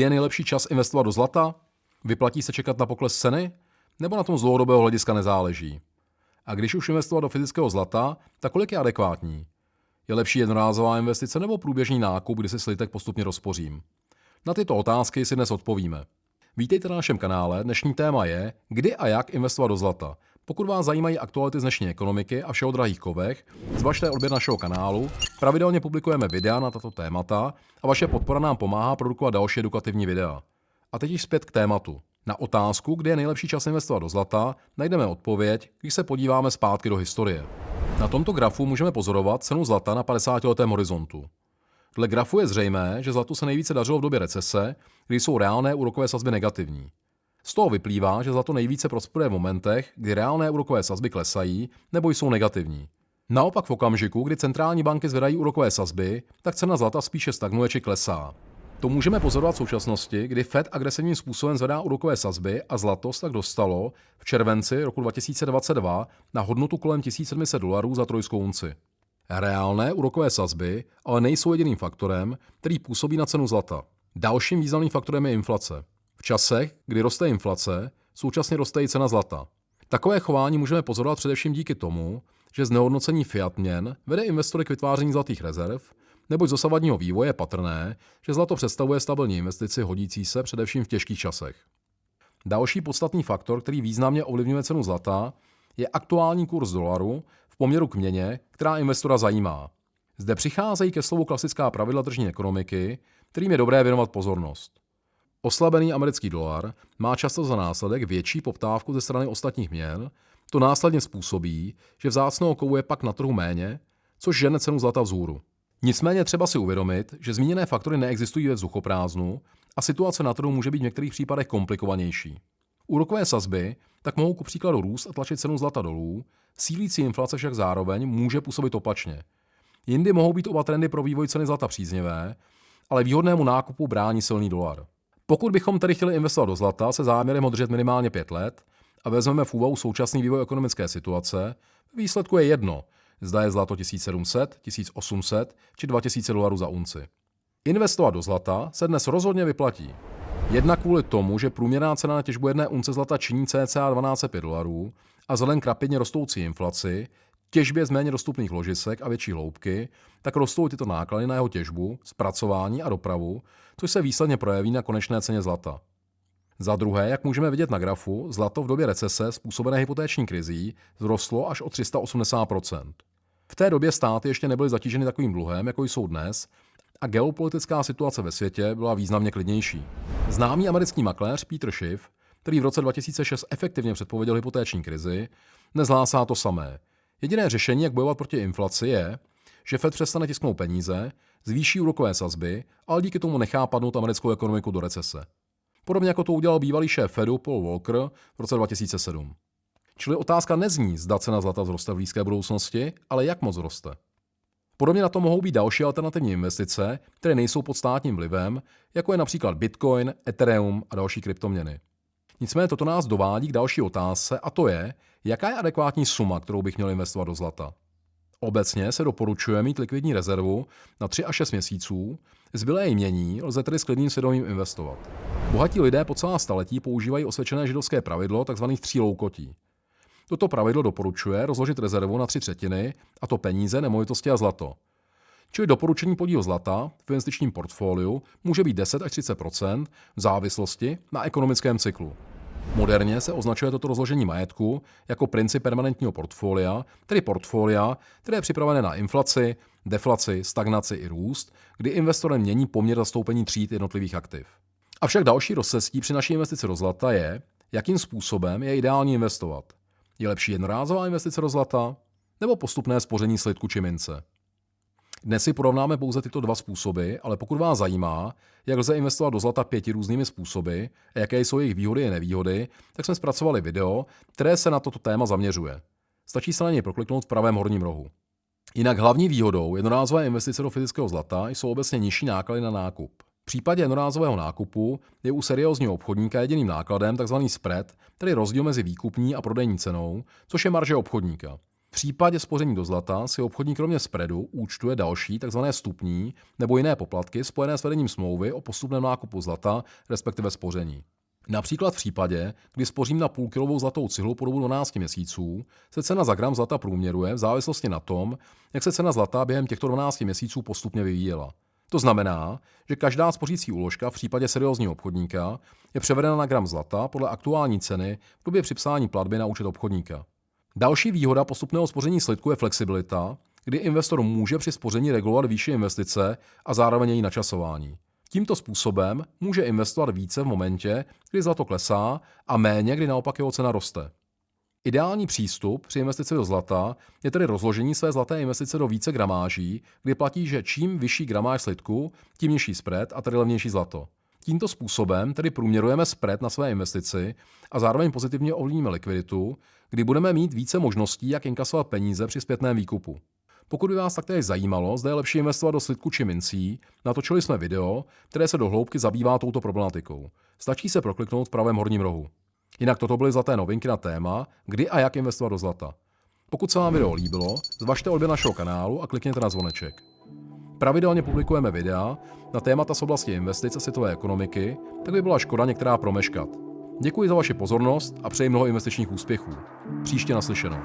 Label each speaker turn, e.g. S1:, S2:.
S1: Kdy je nejlepší čas investovat do zlata? Vyplatí se čekat na pokles ceny? Nebo na tom z dlouhodobého hlediska nezáleží? A když už investovat do fyzického zlata, tak kolik je adekvátní? Je lepší jednorázová investice nebo průběžný nákup, kdy si slitek postupně rozpořím? Na tyto otázky si dnes odpovíme. Vítejte na našem kanále, dnešní téma je, kdy a jak investovat do zlata. Pokud vás zajímají aktuality z dnešní ekonomiky a vše o drahých kovech, zvažte odběr našeho kanálu, pravidelně publikujeme videa na tato témata a vaše podpora nám pomáhá produkovat další edukativní videa. A teď již zpět k tématu. Na otázku, kdy je nejlepší čas investovat do zlata, najdeme odpověď, když se podíváme zpátky do historie. Na tomto grafu můžeme pozorovat cenu zlata na 50letém horizontu. Dle grafu je zřejmé, že zlatu se nejvíce dařilo v době recese, kdy jsou reálné úrokové sazby negativní. Z toho vyplývá, že zlato nejvíce prosperuje v momentech, kdy reálné úrokové sazby klesají nebo jsou negativní. Naopak v okamžiku, kdy centrální banky zvedají úrokové sazby, tak cena zlata spíše stagnuje či klesá. To můžeme pozorovat v současnosti, kdy Fed agresivním způsobem zvedá úrokové sazby a zlato se tak dostalo v červenci roku 2022 na hodnotu kolem $1700 za trojskou unci. Reálné úrokové sazby ale nejsou jediným faktorem, který působí na cenu zlata. Dalším významným faktorem je inflace. V časech, kdy roste inflace, současně roste i cena zlata. Takové chování můžeme pozorovat především díky tomu, že znehodnocení fiat měn vede investory k vytváření zlatých rezerv, neboť z dosavadního vývoje je patrné, že zlato představuje stabilní investici hodící se především v těžkých časech. Další podstatný faktor, který významně ovlivňuje cenu zlata, je aktuální kurz dolaru v poměru k měně, která investora zajímá. Zde přicházejí ke slovu klasická pravidla tržní ekonomiky, kterým je dobré věnovat pozornost. Oslabený americký dolar má často za následek větší poptávku ze strany ostatních měn, to následně způsobí, že vzácného kovu je pak na trhu méně, což žene cenu zlata vzhůru. Nicméně třeba si uvědomit, že zmíněné faktory neexistují ve vzduchoprázdnu a situace na trhu může být v některých případech komplikovanější. Úrokové sazby tak mohou kupříkladu růst a tlačit cenu zlata dolů, sílící inflace však zároveň může působit opačně. Jindy mohou být oba trendy pro vývoj ceny zlata příznivé, ale výhodnému nákupu brání silný dolar. Pokud bychom tedy chtěli investovat do zlata se záměrem ho držet minimálně 5 let a vezmeme v úvahu současný vývoj ekonomické situace, výsledku je jedno, zda je zlato 1700, 1800 či $2000 za unci. Investovat do zlata se dnes rozhodně vyplatí. Jednak kvůli tomu, že průměrná cena na těžbu jedné unce zlata činí cca $1200 a vzhledem k rapidně rostoucí inflaci, těžbě z méně dostupných ložisek a větší hloubky, tak rostou tyto náklady na jeho těžbu, zpracování a dopravu, což se výsledně projeví na konečné ceně zlata. Za druhé, jak můžeme vidět na grafu, zlato v době recese způsobené hypotéční krizí vzrostlo až o 380%. V té době státy ještě nebyly zatíženy takovým dluhem, jako jsou dnes, a geopolitická situace ve světě byla významně klidnější. Známý americký makléř Peter Schiff, který v roce 2006 efektivně předpověděl hypotéční krizi, dnes hlásá to samé. Jediné řešení, jak bojovat proti inflaci, je, že Fed přestane tisknout peníze, zvýší úrokové sazby, ale díky tomu nechá padnout americkou ekonomiku do recese. Podobně jako to udělal bývalý šéf Fedu Paul Volcker v roce 2007. Čili otázka nezní, zda cena zlata vzroste v blízké budoucnosti, ale jak moc roste. Podobně na to mohou být další alternativní investice, které nejsou pod státním vlivem, jako je například Bitcoin, Ethereum a další kryptoměny. Nicméně toto nás dovádí k další otázce, a to je, jaká je adekvátní suma, kterou bych měl investovat do zlata. Obecně se doporučuje mít likvidní rezervu na 3 až 6 měsíců, zbylé jmění lze tedy s klidným svědomím investovat. Bohatí lidé po celá staletí používají osvědčené židovské pravidlo tzv. 3 loukotí. Toto pravidlo doporučuje rozložit rezervu na 3/3, a to peníze, nemovitosti a zlato. Čili doporučení podíl zlata v investičním portfoliu může být 10 až 30% v závislosti na ekonomickém cyklu. Moderně se označuje toto rozložení majetku jako princip permanentního portfolia, tedy portfolia, které je připravené na inflaci, deflaci, stagnaci i růst, kdy investorem mění poměr zastoupení tříd jednotlivých aktiv. Avšak další rozcestí při naší investici do zlata je, jakým způsobem je ideální investovat. Je lepší jednorázová investice do zlata nebo postupné spoření slitku či mince? Dnes si porovnáme pouze tyto dva způsoby, ale pokud vás zajímá, jak lze investovat do zlata 5 různými způsoby a jaké jsou jejich výhody a nevýhody, tak jsme zpracovali video, které se na toto téma zaměřuje. Stačí se na něj prokliknout v pravém horním rohu. Jinak hlavní výhodou jednorázové investice do fyzického zlata jsou obecně nižší náklady na nákup. V případě jednorázového nákupu je u seriózního obchodníka jediným nákladem tzv. Spread, tedy rozdíl mezi výkupní a prodejní cenou, což je marže obchodníka. V případě spoření do zlata si obchodník kromě spreadu účtuje další tzv. Vstupní nebo jiné poplatky spojené s vedením smlouvy o postupném nákupu zlata, respektive spoření. Například v případě, kdy spořím na půlkilovou zlatou cihlu po dobu 12 měsíců, se cena za gram zlata průměruje v závislosti na tom, jak se cena zlata během těchto 12 měsíců postupně vyvíjela. To znamená, že každá spořící úložka v případě seriózního obchodníka je převedena na gram zlata podle aktuální ceny v době připsání platby na účet obchodníka. Další výhoda postupného spoření slitku je flexibilita, kdy investor může při spoření regulovat výši investice a zároveň její načasování. Tímto způsobem může investovat více v momentě, kdy zlato klesá, a méně, kdy naopak jeho cena roste. Ideální přístup při investici do zlata je tedy rozložení své zlaté investice do více gramáží, kdy platí, že čím vyšší gramáž slitku, tím nižší spread a tedy levnější zlato. Tímto způsobem tedy průměrujeme spread na své investici a zároveň pozitivně ovlivníme likviditu, kdy budeme mít více možností, jak inkasovat peníze při zpětném výkupu. Pokud by vás taktéž zajímalo, zda je lepší investovat do slitku či mincí, natočili jsme video, které se do hloubky zabývá touto problematikou. Stačí se prokliknout v pravém horním rohu. Jinak toto byly zlaté novinky na téma, kdy a jak investovat do zlata. Pokud se vám video líbilo, zvažte odběr našeho kanálu a klikněte na zvoneček. Pravidelně publikujeme videa na témata z oblasti investic a světové ekonomiky, tak by byla škoda některá promeškat. Děkuji za vaši pozornost a přeji mnoho investičních úspěchů. Příště naslyšenou.